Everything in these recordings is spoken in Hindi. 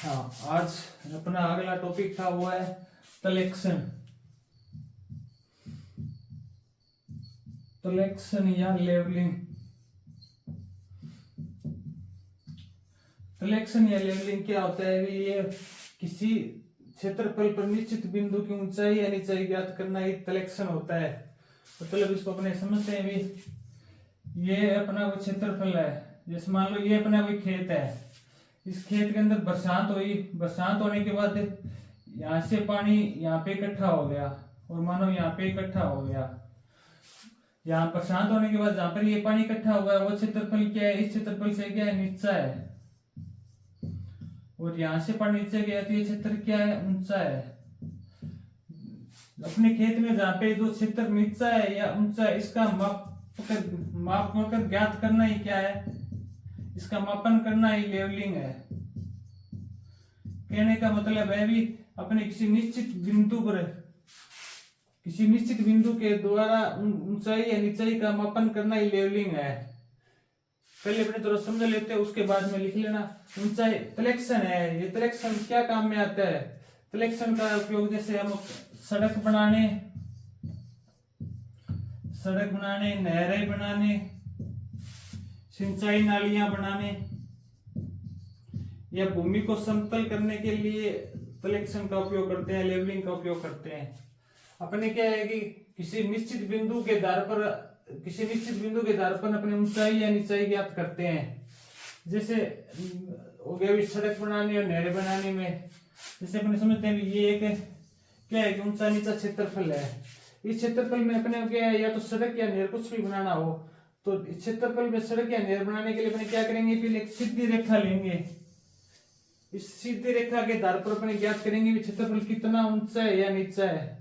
हाँ, आज अपना अगला टॉपिक था वो है तलेक्शन। तलेक्शन या लेवलिंग। तलेक्शन या लेवलिंग क्या होता है भी? ये किसी क्षेत्रफल पर निश्चित बिंदु की ऊंचाई या निचाई ज्ञात करना ही तलेक्शन होता है। मतलब इसको अपने समझते हैं भी, ये अपना वो क्षेत्रफल है। जैसे मान लो ये अपना कोई खेत है, इस खेत के अंदर बरसात हुई, बरसात होने के बाद यहाँ से पानी यहाँ पे इकट्ठा हो गया और मानो यहाँ पे इकट्ठा हो गया। यहाँ बरसात होने के बाद जहाँ पर ये पानी इकट्ठा हुआ है वो क्षेत्रफल क्या है? इस क्षेत्रफल से क्या है? नीचा है। और यहाँ से पानी नीचे गया तो ये क्षेत्र क्या है? ऊंचा है। अपने खेत में जहाँ पे जो क्षेत्र नीचा है या ऊंचा है, इसका माप कर ज्ञात करना ही क्या है? इसका मापन करना ही लेवलिंग है। कहने का मतलब है भी अपने किसी निश्चित बिंदु के द्वारा ऊंचाई या निचाई का मापन करना ही लेवलिंग है। पहले अपने थोड़ा समझ लेते हैं, उसके बाद में लिख लेना। ऊंचाई तलेक्शन है। ये तलेक्शन क्या काम में आता है? तलेक्शन का उपयोग जैसे हम सड़क बनाने, नहरें बनाने, सिंचाई नालियां बनाने या भूमि को समतल करने के लिए तलेक्शन का उपयोग करते हैं, लेवलिंग का उपयोग करते हैं। अपने क्या है कि किसी निश्चित बिंदु के आधार पर अपने ऊंचाई या निचाई ज्ञात करते हैं। जैसे हो गया सड़क बनाने और नहरें बनाने में, जैसे अपने समझते हैं ये एक क्या है कि ऊंचा नीचा क्षेत्रफल है। इस क्षेत्रफल में अपने क्या है, या तो सड़क या नहर कुछ भी बनाना हो तो इस क्षेत्रफल में सड़क या नहर बनाने के लिए अपने क्या करेंगे? पहले एक सीधी रेखा लेंगे। इस सीधी रेखा के आधार पर अपने ज्ञात करेंगे कि क्षेत्रफल कितना ऊंचा है या नीचा है।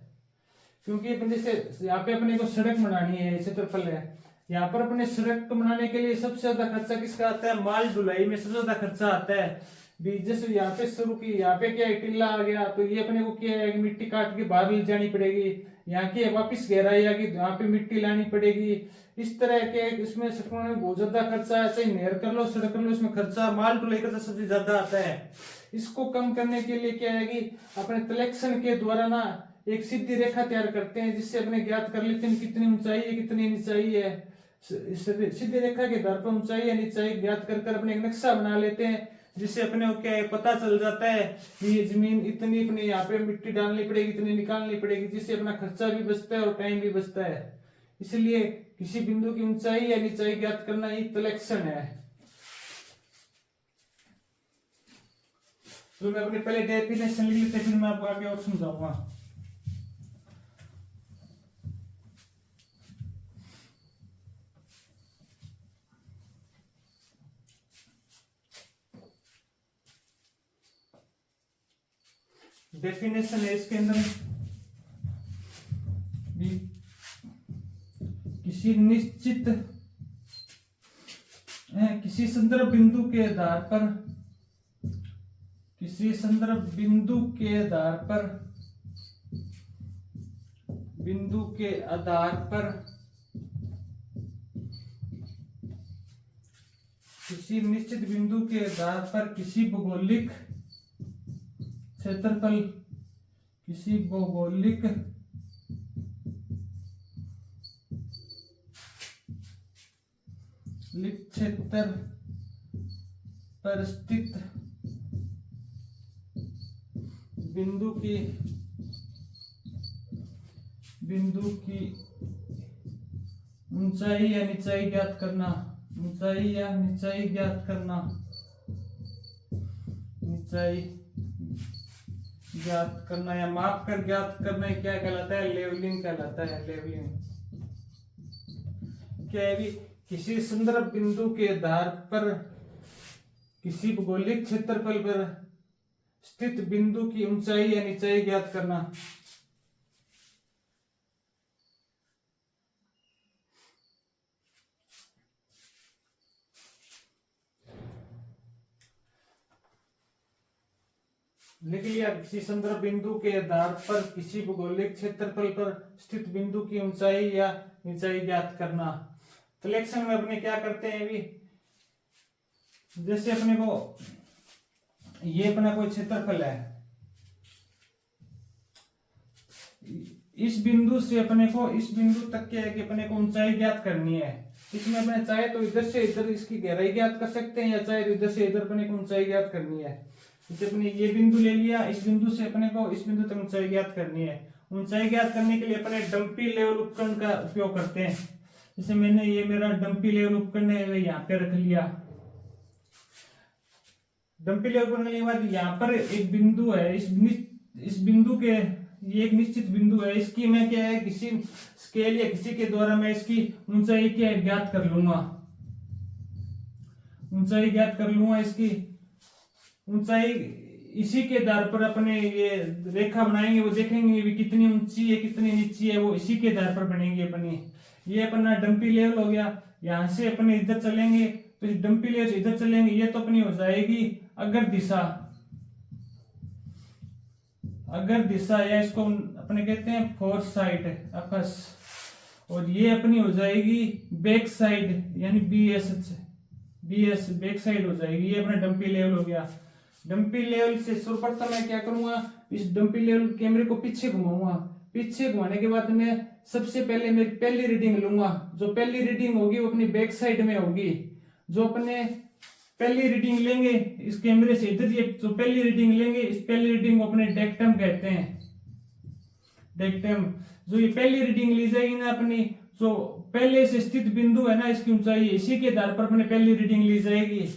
क्योंकि अपने जैसे यहाँ पे अपने को सड़क बनानी है, क्षेत्रफल है, यहाँ पर अपने सड़क बनाने के लिए सबसे ज्यादा खर्चा किसका आता है? माल ढुलाई में सबसे ज्यादा खर्चा आता है। जैसे यहाँ पे शुरू की, यहाँ पे क्या है टिल्ला आ गया तो ये अपने को क्या है कि मिट्टी काट के बाहर ले जानी पड़ेगी। यहाँ की वापिस गहराई आ गई, यहाँ पे मिट्टी लानी पड़ेगी। इस तरह के इसमें सड़कों में बहुत ज्यादा खर्चा है। चाहे नहर कर लो, सड़क कर लो, इसमें खर्चा माल ढुलाई खर्चा सबसे ज्यादा आता है। इसको कम करने के लिए क्या है कि अपने तलेक्शन के द्वारा ना एक सीधी रेखा तैयार करते हैं, जिससे अपने ज्ञात कर लेते हैं कितनी ऊंचाई है, कितनी निचाई है। सीधी रेखा के आधार पर ऊंचाई या निचाई ज्ञात कर अपने एक नक्शा बना लेते हैं, जिससे अपने को क्या है पता चल जाता है कि ये जमीन इतनी अपने यहाँ पे मिट्टी डालनी पड़ेगी, इतनी निकालनी पड़ेगी, जिससे अपना खर्चा भी बचता है और टाइम भी बचता है। इसलिए किसी बिंदु की ऊंचाई या निचाई ज्ञात करना ही तलेक्शन है। तो मैं अपने पहले डेफिनेशन लिख लेते, फिर मैं आपको आगे और समझाऊंगा। डेफिनेशन है इसके अंदर भी किसी संदर्भ बिंदु के आधार पर किसी भौगोलिक क्षेत्रफल क्षेत्र पर स्थित बिंदु की ऊंचाई या निचाई ज्ञात करना। या माप कर ज्ञात करना क्या कहलाता है? लेवलिंग कहलाता है। लेवलिंग क्या है भी किसी संदर्भ बिंदु के आधार पर किसी भौगोलिक क्षेत्रफल पर स्थित बिंदु की ऊंचाई या निचाई ज्ञात करना। लिख लिया, किसी संदर्भ बिंदु के आधार पर किसी भौगोलिक क्षेत्रफल पर स्थित बिंदु की ऊंचाई या निचाई ज्ञात करना। तलेक्शन में अपने क्या करते हैं भी, जैसे अपने को ये अपना कोई क्षेत्रफल है, इस बिंदु से अपने को इस बिंदु तक क्या है कि अपने को ऊंचाई ज्ञात करनी है। इसमें अपने चाहे तो इधर से इधर इसकी गहराई ज्ञात कर सकते हैं, या चाहे तो इधर से इधर अपने को ऊंचाई ज्ञात करनी है। जैसे अपने ये बिंदु ले लिया, इस बिंदु से अपने को इस बिंदु तक ऊंचाई ज्ञात करनी है। ऊंचाई ज्ञात करने के लिए अपने डंपी लेवल उपकरण का उपयोग करते हैं। जैसे मैंने ये मेरा डंपी लेवल उपकरण है, मैं यहाँ पे रख लिया। डंपी लेवल उपकरण के बाद यहाँ पर एक बिंदु है, इस बिंदु के ये एक निश्चित बिंदु है, इसकी मैं क्या है किसी स्केल या किसी के द्वारा मैं इसकी ऊंचाई क्या ज्ञात कर लूंगा, ऊंचाई ज्ञात कर लूंगा। इसकी ऊंचाई इसी के आधार पर अपने ये रेखा बनाएंगे, वो देखेंगे भी कितनी ऊंची है कितनी नीची है, वो इसी के आधार पर बनेगी अपनी। ये अपना डंपी लेवल हो गया। यहां से अपने इधर चलेंगे तो इस डंपी लेवल से इधर चलेंगे, ये तो अपनी हो जाएगी अगर दिशा, अगर दिशा, या इसको अपने कहते हैं फोर साइड अक्स। और ये अपनी हो जाएगी बैक साइड यानी बीएस बैक साइड हो जाएगी। ये अपना डंपी लेवल हो गया। डंपी लेवल से सर्वप्रथम मैं क्या करूंगा, इस डंपी लेवल कैमरे को पीछे घुमाऊंगा। पीछे घुमाने के बाद मैं सबसे पहले मेरी पहली रीडिंग लूंगा। जो पहली रीडिंग होगी वो अपनी बैक साइड में होगी। जो अपने पहली रीडिंग लेंगे इस कैमरे से इधर, ये जो पहली रीडिंग लेंगे इस पहली रीडिंग को अपने डेक्टम कहते हैं, डेक्टम। जो ये पहली रीडिंग ली जाएगी ना अपनी, जो पहले से स्थित बिंदु है ना इसकी ऊंचाई, इसी के आधार पर अपने पहली रीडिंग ली जाएगी।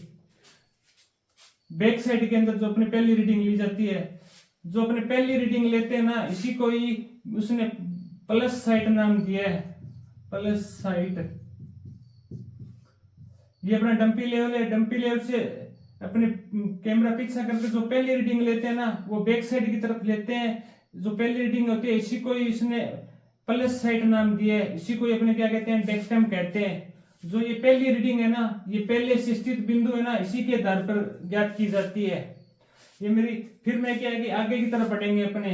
बैक साइड के अंदर जो अपनी पहली रीडिंग ली जाती है, जो अपने पहली रीडिंग लेते हैं ना, इसी को ही उसने प्लस साइड नाम दिया है, प्लस साइड। ये अपना डंपी लेवल है। डंपी लेवल से अपने कैमरा पीछा करके जो पहली रीडिंग लेते हैं ना, वो बैक साइड की तरफ लेते हैं। जो पहली रीडिंग होती है इसी को ही इसने प्लस साइड नाम दिया है, इसी को ही अपने क्या कहते हैं, डेक्टम कहते हैं। जो ये पहली रीडिंग है ना, ये पहले से स्थित बिंदु है ना, इसी के आधार पर ज्ञात की जाती है। ये मेरी, फिर मैं क्या है कि आगे की तरफ बढ़ेंगे अपने,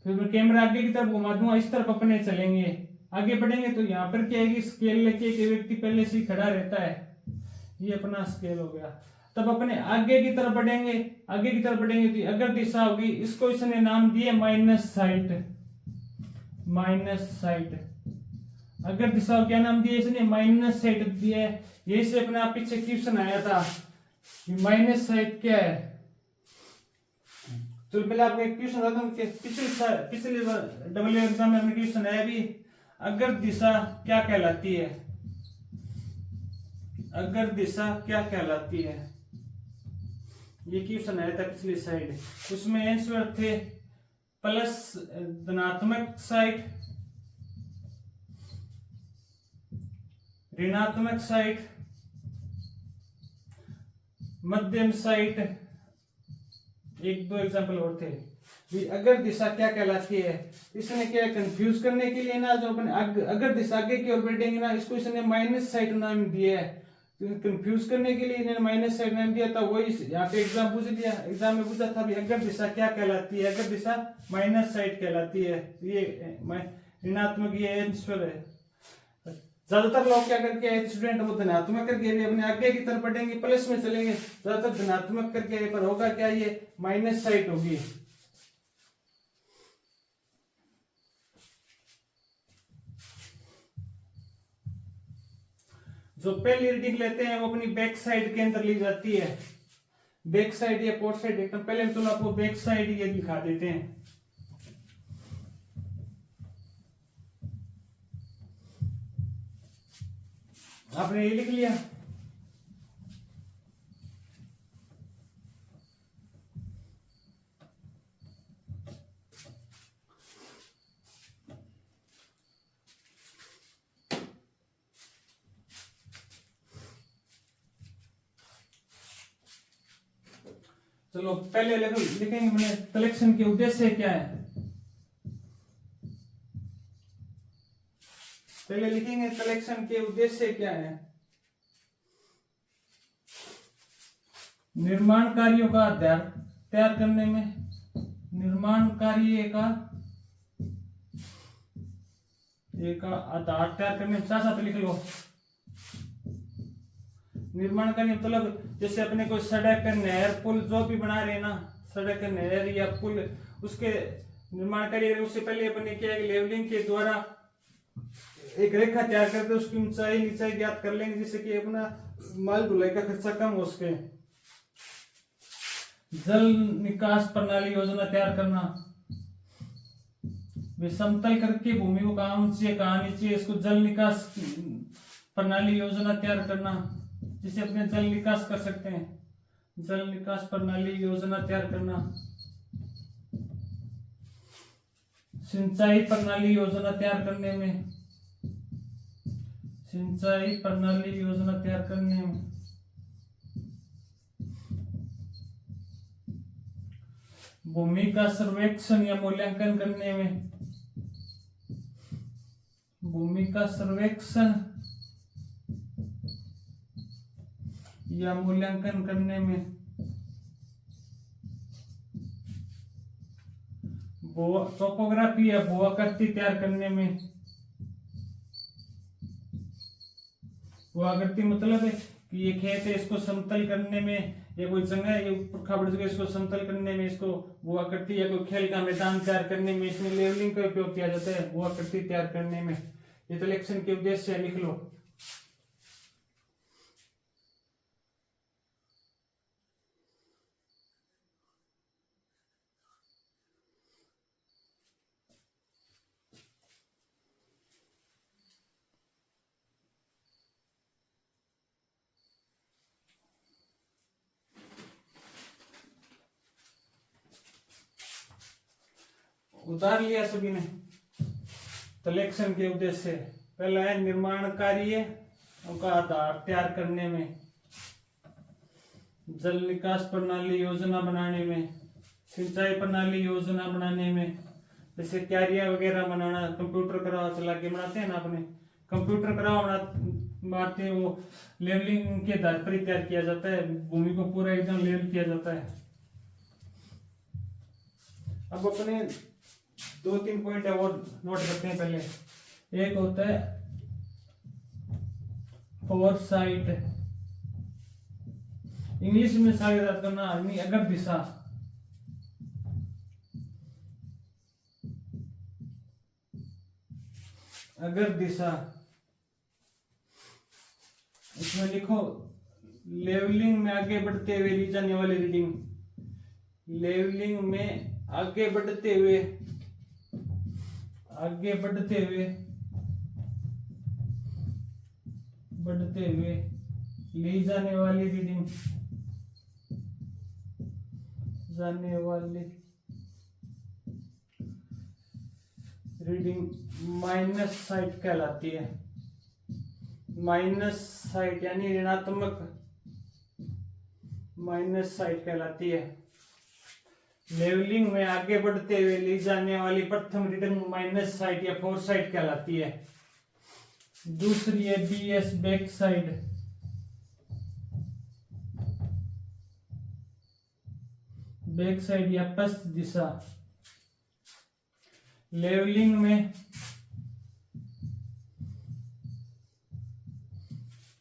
फिर मैं कैमरा आगे की तरफ घुमा दूंगा, इस तरफ अपने चलेंगे। आगे बढ़ेंगे तो यहाँ पर क्या है कि स्केल लेके एक व्यक्ति पहले से ही खड़ा रहता है, ये अपना स्केल हो गया। तब अपने आगे की तरफ बढ़ेंगे, आगे की तरफ बढ़ेंगे तो अगर दिशा होगी, इसको इसने नाम दिए माइनस साइड, माइनस साइड। अगर दिशा क्या नाम दिया इसने, माइनस साइड दिया है। यही से अपने आप पीछे क्वेश्चन आया था माइनस साइड क्या है। तो पहले आपको एक क्वेश्चन आता हूँ कि पिछले डब्ल्यू एग्जाम में क्वेश्चन आया भी, अगर दिशा क्या कहलाती है, अगर दिशा क्या कहलाती है, ये क्वेश्चन आया था पिछली साइड। उसमें आंसर थे प्लस धनात्मक साइड, ऋणात्मक साइड, मध्यम साइड, एक दो एग्जाम्पल और थे भी। अगर दिशा क्या कहलाती है, इसने क्या कंफ्यूज करने के लिए ना, जो अपने अगर दिशा आगे की ओर बढ़ेंगे ना, इसको इसने माइनस साइड नाम दिया है। कंफ्यूज करने के लिए इन्होंने माइनस साइड नाम दिया था। वही यहाँ पे एग्जाम पूछ दिया, एग्जाम में पूछा था भी अगर दिशा क्या कहलाती है, अगर दिशा माइनस साइड कहलाती है। ये ऋणात्मक ये आंसर है। ज्यादातर लोग क्या करके आए स्टूडेंट, वो धनात्मक करके भी अपने आगे की तरफ बढ़ेंगे, प्लस में चलेंगे। ज्यादातर धनात्मक करके पर होगा क्या, ये माइनस साइड होगी। जो पहली रीडिंग लेते हैं वो अपनी बैक साइड के अंदर ली जाती है। बैक साइड या पोर्ट साइड, एकदम पहले तो आपको बैक साइड ये दिखा देते हैं। आपने ये लिख लिया। चलो पहले लिखेंगे मैंने कलेक्शन के उद्देश्य क्या है। पहले लिखेंगे कलेक्शन के उद्देश्य क्या है। निर्माण कार्यों का आधार तैयार करने में, निर्माण कार्य का आधार तैयार करने में, साथ साथ लिख लो। निर्माण करने मतलब जैसे अपने को सड़क नहर पुल जो भी बना रहे हैं ना, सड़क नहर या पुल, उसके निर्माण कार्य उससे पहले अपने क्या है लेवलिंग के द्वारा एक रेखा तैयार करके उसकी ऊंचाई नीचाई ज्ञात कर लेंगे, जिससे कि अपना माल ढुलाई का खर्चा कम हो सके। जल निकास प्रणाली योजना तैयार करना, वे समतल करके भूमि को कहाँ ऊंची है कहाँ नीचे, इसको जल निकास प्रणाली योजना तैयार करना, जिसे अपने जल निकास कर सकते हैं। जल निकास प्रणाली योजना तैयार करना। सिंचाई प्रणाली योजना तैयार करने में, सिंचाई प्रणाली योजना तैयार करने में भूमि का सर्वेक्षण या मूल्यांकन करने में, भूमि का सर्वेक्षण या मूल्यांकन करने में, टोपोग्राफी या भू-आकृति तैयार करने में। भू-आकृति मतलब है कि ये खेत है, इसको समतल करने में, या कोई जगह है ये ऊबड़ जगह, इसको समतल करने में इसको भू-आकृति, या कोई खेल का मैदान तैयार करने में इसमें लेवलिंग का उपयोग किया जाता है। भू-आकृति तैयार करने में ये तो इलेक्शन के उद्देश्य से लिख लो। उतार लिया सभी ने कलेक्शन के उद्देश्य से। पहला है निर्माण कार्य का आधार तैयार करने में, जल निकास प्रणाली योजना बनाने में, सिंचाई प्रणाली योजना बनाने में, जैसे क्यारियां वगैरह बनाना, कंप्यूटर करावा चला के बनाते हैं ना अपने, कंप्यूटर करावा बनाते हैं, वो लेवलिंग के आधार पर तैयार किया जाता है, भूमि को पूरा एकदम लेवल किया जाता है। अब अपने 2-3 पॉइंट है वो नोट करते हैं। पहले एक होता है फोरसाइट, इंग्लिश में सारी याद करना, अगर दिशा, अगर दिशा, इसमें लिखो लेवलिंग में आगे बढ़ते हुए ली जाने वाली रीडिंग, लेवलिंग में आगे बढ़ते हुए, आगे बढ़ते हुए, बढ़ते हुए ली जाने वाली रीडिंग, जाने वाली रीडिंग माइनस साइट कहलाती है। माइनस साइट यानी ऋणात्मक माइनस साइट कहलाती है। लेवलिंग में आगे बढ़ते हुए ली जाने वाली प्रथम रीडिंग माइनस साइट या फोरसाइट कहलाती है। दूसरी है BS back side, back side या पश्च दिशा। लेवलिंग में,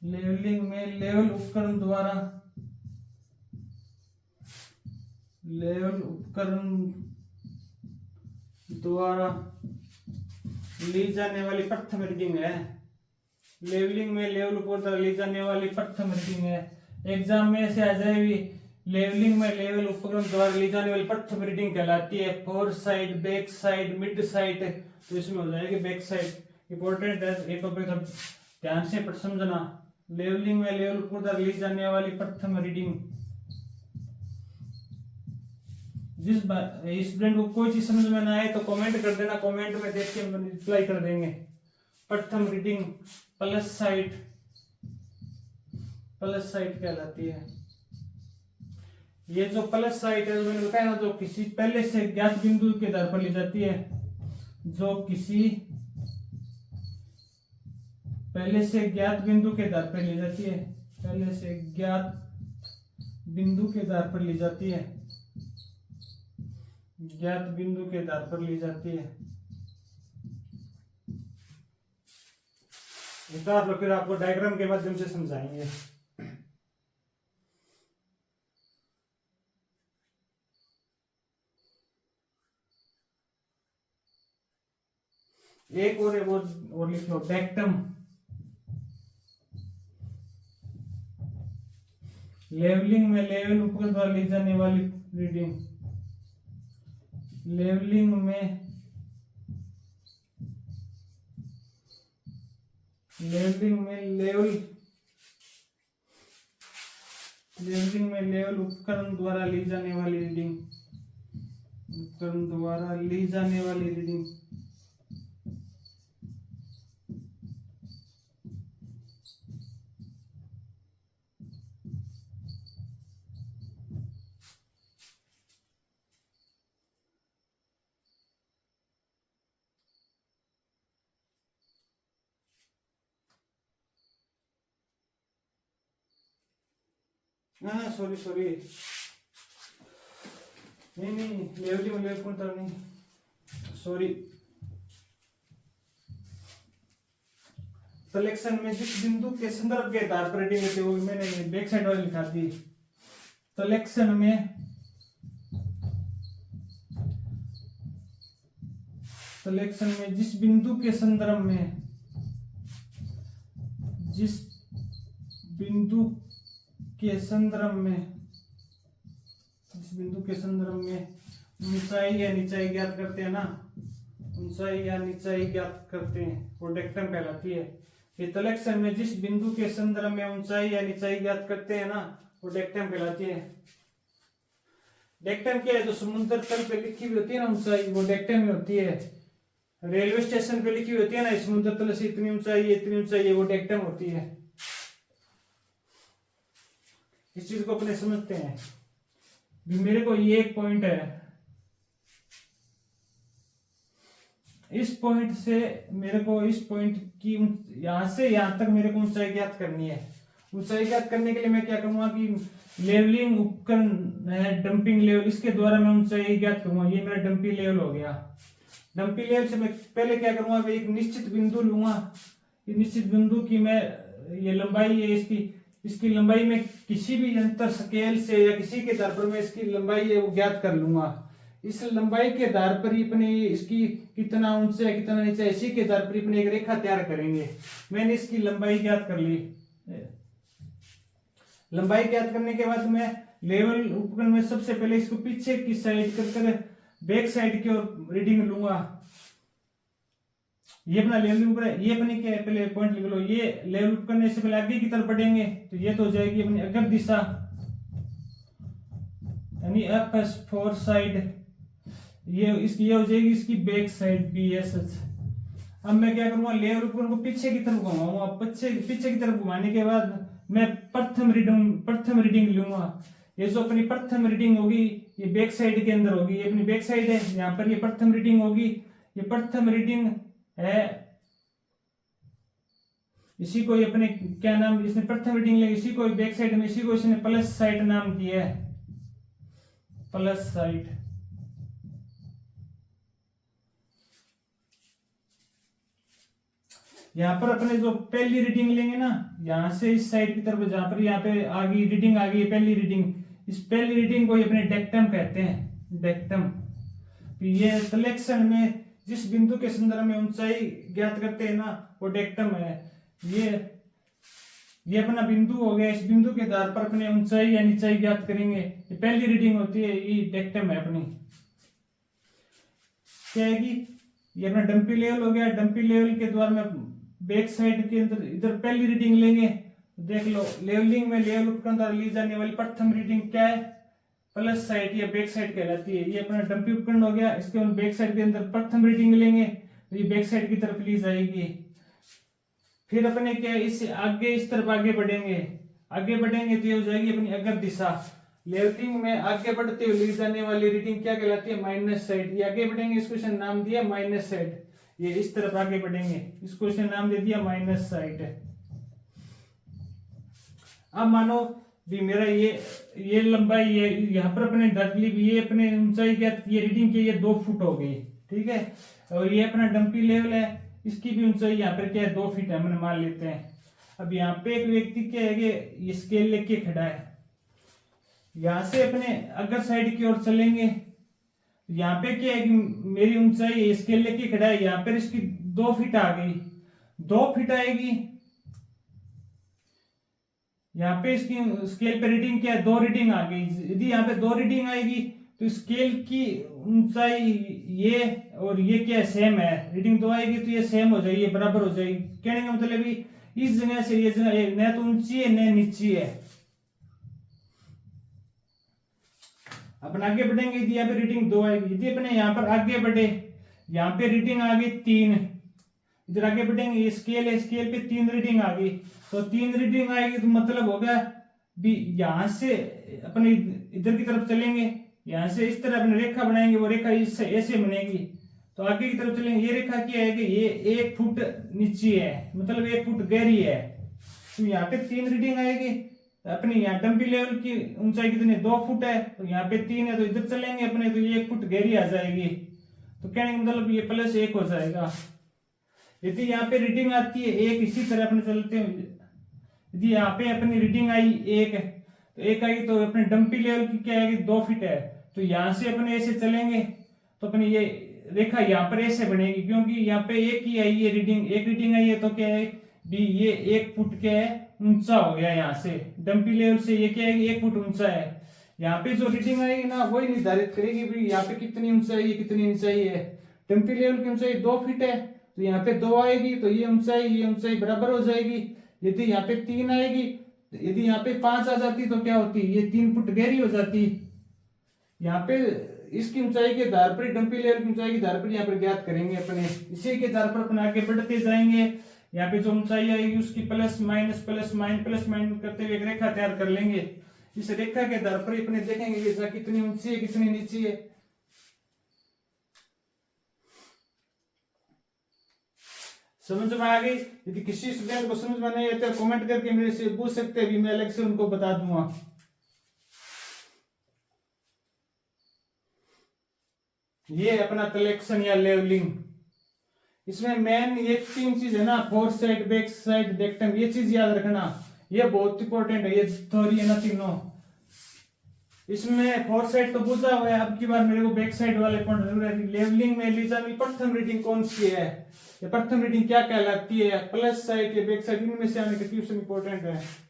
लेवलिंग में लेवल उपकरण द्वारा, लेवल उपकरण द्वारा ली जाने वाली प्रथम रीडिंग है। लेवलिंग में लेवल उपकरण द्वारा ली जाने वाली प्रथम रीडिंग है। एग्जाम में से आ जाएगी, लेवलिंग में लेवल उपकरण द्वारा ली जाने वाली प्रथम रीडिंग कहलाती है four side, back side, mid side. तो इसमें हो जाएगी बैक साइड। इंपॉर्टेंट है, एक टॉपिक ध्यान से समझना। लेवलिंग में लेवल उपकरण द्वारा ली जाने वाली प्रथम रीडिंग। जिस बात इस स्टूडेंट को कोई चीज समझ में ना आए तो कमेंट कर देना, कमेंट में देख के रिप्लाई कर देंगे। प्रथम reading plus side, plus side कहलाती है। ये जो प्लस साइड है मैंने बताया ना, जो किसी पहले से ज्ञात बिंदु के आधार पर ली जाती है, जो किसी पहले से ज्ञात बिंदु के आधार पर ली जाती है, पहले से ज्ञात बिंदु के आधार पर ली जाती है, ज्ञात बिंदु के आधार पर ली जाती है। फिर आपको डायग्राम के माध्यम से समझाएंगे। एक और है वो और लिख लो, डेक्टम। लेवलिंग में लेवल उपकरण द्वारा ली जाने वाली रीडिंग, लेवलिंग में लेवल उपकरण द्वारा ली जाने वाली रीडिंग, उपकरण द्वारा ली जाने वाली रीडिंग। हाँ सॉरी नहीं लेवलिंग में लेवल नहीं, सॉरी। सिलेक्शन में जिस बिंदु के संदर्भ के आधार पर रीडिंग लेते वो मैंने बैक साइड वाली लिखा दी। सिलेक्शन में जिस बिंदु के संदर्भ में, जिस बिंदु के संदर्भ में ऊंचाई या निचाई ज्ञात करते हैं ना, ऊंचाई या निचाई ज्ञात करते हैं, वो डेक्टम कहलाती है। ये सिलेक्शन में जिस बिंदु के संदर्भ में ऊंचाई या निचाई ज्ञात करते हैं ना, वो डेक्टम कहलाती है। डेक्टम क्या है? जो समुद्र तल पे लिखी हुई होती है ना ऊंचाई, वो डेक्टम में होती है। रेलवे स्टेशन पे लिखी हुई होती है ना समुद्र तल से इतनी ऊंचाई है, वो डेक्टम होती है। इस चीज को अपने समझते हैं। भी मेरे को ये एक पॉइंट है, इस पॉइंट से मेरे को इस पॉइंट की यहां से यहां तक मेरे को ऊंचाई ज्ञात करनी है। ऊंचाई ज्ञात करने के लिए मैं क्या करूंगा कि लेवलिंग उपकरण है, डंपिंग लेवल, इसके द्वारा मैं ऊंचाई ज्ञात करूंगा। ये मेरा डंपिंग लेवल हो गया। डंपिंग लेवल से मैं पहले क्या करूंगा, एक निश्चित बिंदु लूंगा। ये निश्चित बिंदु की मैं ये लंबाई है इसकी लंबाई में किसी भी यंत्र स्केल से या किसी के आधार पर मैं इसकी लंबाई है वो ज्ञात कर लूंगा। इस लंबाई के आधार पर ही अपने इसकी कितना ऊंचा है कितना नीचा है, इसी के आधार पर अपने एक रेखा तैयार करेंगे। मैंने इसकी लंबाई ज्ञात कर ली। लंबाई ज्ञात करने के बाद मैं लेवल उपकरण में सबसे पहले इसको पीछे की साइड कर बैक साइड की ओर रीडिंग लूंगा। ये अपना लेवल उपकरण, ये अपनी क्या है, पहले पॉइंट लिख लो। ये लेवल उपकरण से पहले आगे की तरफ बढ़ेंगे तो ये तो हो जाएगी अपनी अग्र दिशा, यानी अप फोर साइड। ये हो जाएगी इसकी बैक साइड BSH। अब मैं क्या करूंगा, लेवल उपकरण को पीछे की तरफ घुमाऊंगा। पीछे की तरफ घुमाने के बाद मैं प्रथम रीडिंग लूंगा। ये जो अपनी प्रथम रीडिंग होगी ये बैक साइड के अंदर होगी। ये अपनी बैक साइड है, यहाँ पर ये प्रथम रीडिंग होगी। ये प्रथम रीडिंग है, इसी को ये अपने क्या नाम, इसने प्रथम रीडिंग ले, इसी को बैक साइड में, इसी को इसने प्लस साइड नाम दिया है, प्लस साइड। यहाँ पर अपने जो पहली रीडिंग लेंगे ना, यहां से इस साइड की तरफ, जहां पर यहाँ पे आ गई रीडिंग, आ गई पहली रीडिंग, इस पहली रीडिंग को ये अपने डेक्टम कहते हैं, डेक्टम। ये सिलेक्शन में जिस बिंदु के संदर्भ में ऊंचाई ज्ञात करते हैं ना, वो डेक्टम है। ये अपना बिंदु हो गया। इस बिंदु के आधार पर अपने ऊंचाई या निचाई ज्ञात करेंगे। ये पहली रीडिंग होती है, ये डेक्टम है अपनी। क्या है कि ये अपना डंपी लेवल हो गया। डंपी लेवल के द्वारा में बैक साइड के अंदर इधर पहली रीडिंग लेंगे। देख लो, लेवलिंग में लेवल उपकरण द्वारा ली जाने वाली प्रथम रीडिंग क्या है, प्लस साइड या बैक साइड कहलाती है। ये अपना डंपी उपकरण हो गया। इसके बाद बैक साइड के अंदर प्रथम रीडिंग लेंगे तो ये बैक साइड की तरफ ली जाएगी। फिर अपने क्या है, इससे आगे इस तरफ आगे बढ़ेंगे तो ये हो जाएगी अपनी अग्र दिशा। लेवलिंग में आगे बढ़ते हुए ली जाने वाली रीडिंग क्या कहलाती है, माइनस साइड। ये आगे बढ़ेंगे, इसको इसने नाम दिया माइनस साइड। ये इस तरफ आगे बढ़ेंगे, इसको इसने नाम दे दिया माइनस साइड। अब मानो भी मेरा ये लंबाई है, यहाँ पर अपने डाली भी, ये अपने ऊंचाई क्या, ये रीडिंग की, ये 2 फुट हो गई, ठीक है। और ये अपना डंपी लेवल है, इसकी भी ऊंचाई यहाँ पर क्या है, 2 फीट है, हमने मान लेते हैं। अब यहाँ पे एक व्यक्ति क्या है कि ये स्केल लेके खड़ा है। यहां से अपने अगर साइड की ओर चलेंगे, यहाँ पे क्या है कि मेरी ऊंचाई स्केल लेके खड़ा है, यहाँ पर इसकी 2 फीट आ गई, 2 फीट आएगी। यहाँ पे इसकी स्केल पे रीडिंग क्या है, 2 रीडिंग आ गई। यदि यहाँ पे 2 रीडिंग आएगी तो स्केल की ऊंचाई ये और ये क्या है, सेम है। रीडिंग 2 आएगी तो ये सेम हो जाएगी, बराबर हो जाएगी। कहने का मतलब इस जगह से ये जगह न तो ऊंची है न नीची है। अपन आगे बढ़ेंगे, यदि यहाँ पे रीडिंग 2 आएगी, यदि अपने यहाँ पर आगे बढ़े, यहाँ पे रीडिंग आ गई 3, इधर आगे बढ़ेंगे, ये स्केल है, स्केल पे 3 रीडिंग आ गई, तो 3 रीडिंग आएगी तो मतलब होगा भी यहां से अपने इधर की तरफ चलेंगे, यहां से इस तरह अपने रेखा बनाएंगे, वो रेखा इससे ऐसे बनेगी। तो आगे की तरफ चलेंगे, ये रेखा क्या है कि ये 1 फुट नीचे है, मतलब 1 फुट गहरी है। तो यहाँ पे 3 रीडिंग आएगी। अपनी यहाँ डंपी लेवल की ऊंचाई कितनी, 2 फुट है, तो यहाँ पे 3 है, तो इधर चलेंगे अपने तो ये 1 फुट गहरी आ जाएगी। तो कहने का मतलब ये +1 हो जाएगा। यदि यहाँ पे रीडिंग आती है 1, इसी तरह अपने चलते हैं, यदि यहाँ पे अपनी रीडिंग आई 1 तो 1 आई, तो अपने डंपी लेवल की क्या आएगी, 2 फीट है। तो यहाँ से अपने ऐसे चलेंगे तो अपनी ये रेखा यहाँ पर ऐसे बनेगी, क्योंकि यहाँ पे 1 ही आई है रीडिंग, 1 रीडिंग आई है, तो क्या है भी ये 1 फुट क्या है, ऊंचा हो गया। यहाँ से डंपी लेवल से ये क्या है, 1 फुट ऊंचा है। यहाँ पे जो रीडिंग आएगी ना वही निर्धारित करेगी भी यहाँ पे कितनी ऊंचाई है, कितनी ऊंचाई है। डंपी लेवल की ऊंचाई 2 फीट है, तो यहाँ पे 2 आएगी, तो ये ऊंचाई बराबर हो जाएगी। यदि यहाँ पे 3 आएगी, यदि यहाँ पे 5 आ जाती तो क्या होती, ये 3 फुट गहरी हो जाती। यहाँ पे इसकी ऊंचाई के आधार पर, डंपी लेवल की ऊंचाई के आधार पर यहाँ पर ज्ञात करेंगे अपने, इसी के आधार पर अपन आगे बढ़ते जाएंगे। यहाँ पे जो ऊंचाई आएगी उसकी प्लस माइनस करते हुए एक रेखा तैयार कर लेंगे। इस रेखा के आधार पर अपने देखेंगे कि कितनी ऊंची है, कितनी नीची है। समझ में आ गई? यदि किसी स्टूडेंट को समझ में नहीं आता तो कमेंट करके मेरे से पूछ सकते हैं, मैं अलग से उनको बता दूंगा। ये अपना कलेक्शन या लेवलिंग, इसमें मेन ये 3 चीज है ना, फोर साइड, बैक साइड, डेक्टम, ये चीज याद रखना, ये बहुत इंपॉर्टेंट है। ये थ्योरी है ना तीनों, इसमें फोर साइड तो पूछा हुआ है, अब की बार मेरे को बैक साइड वाले पॉइंट जरूर है। लेवलिंग में लीजा में प्रथम रीडिंग कौन सी है, ये प्रथम रीडिंग क्या कहलाती है, प्लस साइड या बैक साइड, इनमें से आने का क्वेश्चन इंपॉर्टेंट है।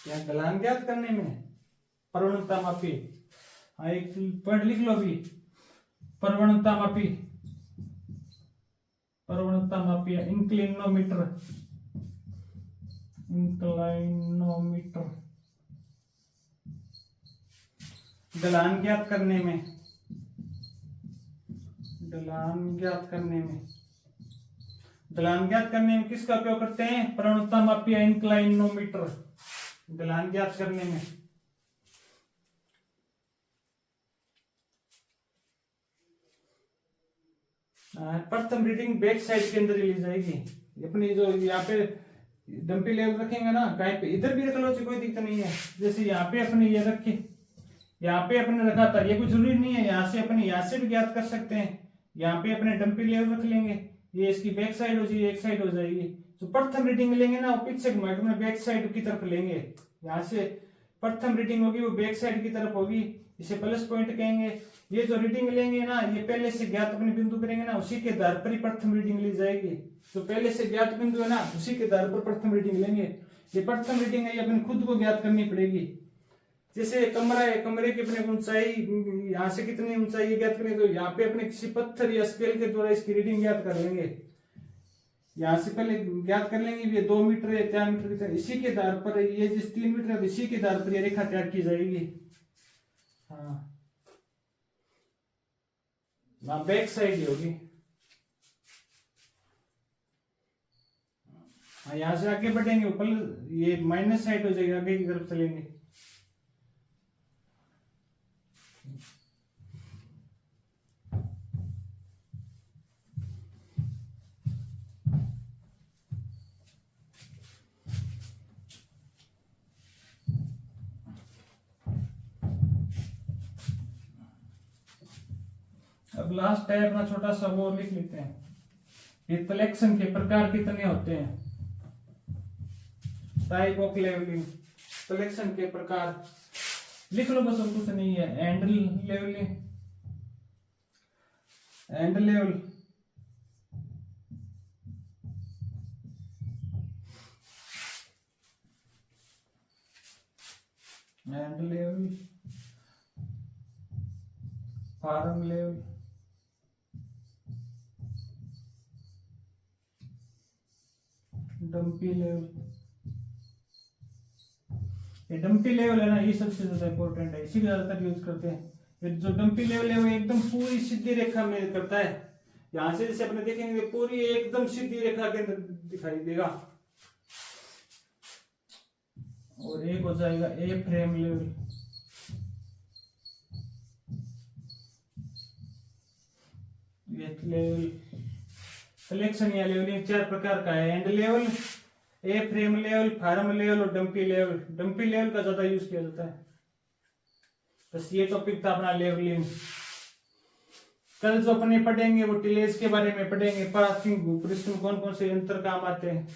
या ढलान ज्ञात करने में प्रवणता मापी, हाँ एक पॉइंट लिख लो अभी, प्रवणता मापी, प्रवणता मापी, इंक्लिनोमीटर, इंक्लाइनोमीटर। ढलान ज्ञात करने में, ढलान ज्ञात करने में, ढलान ज्ञात करने में किसका उपयोग करते हैं, प्रवणता मापी या इंक्लाइनोमीटर, ढलान ज्ञात करने में। प्रथम रीडिंग बैक साइड के अंदर ली जाएगी। अपनी जो यहाँ पे डंपी लेवल रखेंगे ना, कहीं पे इधर भी रख लो, कोई दिक्कत नहीं है। जैसे यहाँ पे अपने ये रखे, यहाँ पे अपने रखा था, ये कुछ जरूरी नहीं है, यहाँ से अपने यहाँ से भी ज्ञात कर सकते हैं। यहाँ पे अपने डंपी लेवल रख लेंगे, ये इसकी बैक साइड हो जाएगी, एक साइड हो जाएगी। जो प्रथम रीडिंग लेंगे ना वो पीछे घुमा के बैक साइड की तरफ लेंगे। यहाँ से प्रथम रीडिंग होगी वो बैक साइड की तरफ होगी, इसे प्लस पॉइंट कहेंगे। ये जो रीडिंग लेंगे ना, ये पहले से ज्ञात अपने बिंदु करेंगे ना, उसी के आधार पर ही प्रथम रीडिंग ली जाएगी। तो पहले से ज्ञात बिंदु है ना, उसी के आधार पर प्रथम रीडिंग लेंगे। ये प्रथम रीडिंग है, ये अपने खुद को ज्ञात करनी पड़ेगी। जैसे कमरा है, कमरे की अपने ऊंचाई, यहाँ से कितनी ऊंचाई है ज्ञात करें, तो यहाँ पे अपने किसी पत्थर या स्केल के द्वारा इसकी रीडिंग ज्ञात कर लेंगे। यहाँ से पहले ज्ञात कर लेंगे ये 2 मीटर है, 4 मीटर की तरह, इसी के आधार पर ये जिस 3 मीटर है, इसी के आधार पर ये रेखा तैयार की जाएगी। हाँ, बैक साइड होगी। हाँ, यहाँ से आगे बढ़ेंगे ऊपर, ये माइनस साइड हो जाएगी, आगे की तरफ चलेंगे। अब लास्ट है अपना छोटा सा वो लिख लेते हैं, ये कलेक्शन के प्रकार कितने होते हैं, टाइप ऑफ लेवलिंग, कलेक्शन के प्रकार लिख लो बस, और कुछ नहीं है। Hand levelling, hand level, hand level, form level, dumpy level. ये डंपी लेवल है ना, ये सबसे ज्यादा इंपॉर्टेंट है, इसी को ज्यादातर यूज करते हैं। ये जो डंपी लेवल है वो एकदम पूरी सीधी रेखा में करता है, यहां से जैसे अपने देखेंगे पूरी एकदम सीधी रेखा के अंदर दिखाई देगा। और एक हो जाएगा ए फ्रेम लेवल, ये लेवल कलेक्शन या लेवलिंग 4 प्रकार का है, hand level, A frame level, form level और डंपी लेवल। डंपी लेवल का ज्यादा यूज किया जाता है। बस ये टॉपिक था अपना लेवलिंग। कल जो अपने पढ़ेंगे वो टिलेज के बारे में पढ़ेंगे, पार्थिंग भूपृष्ठ में कौन कौन से यंत्र काम आते हैं।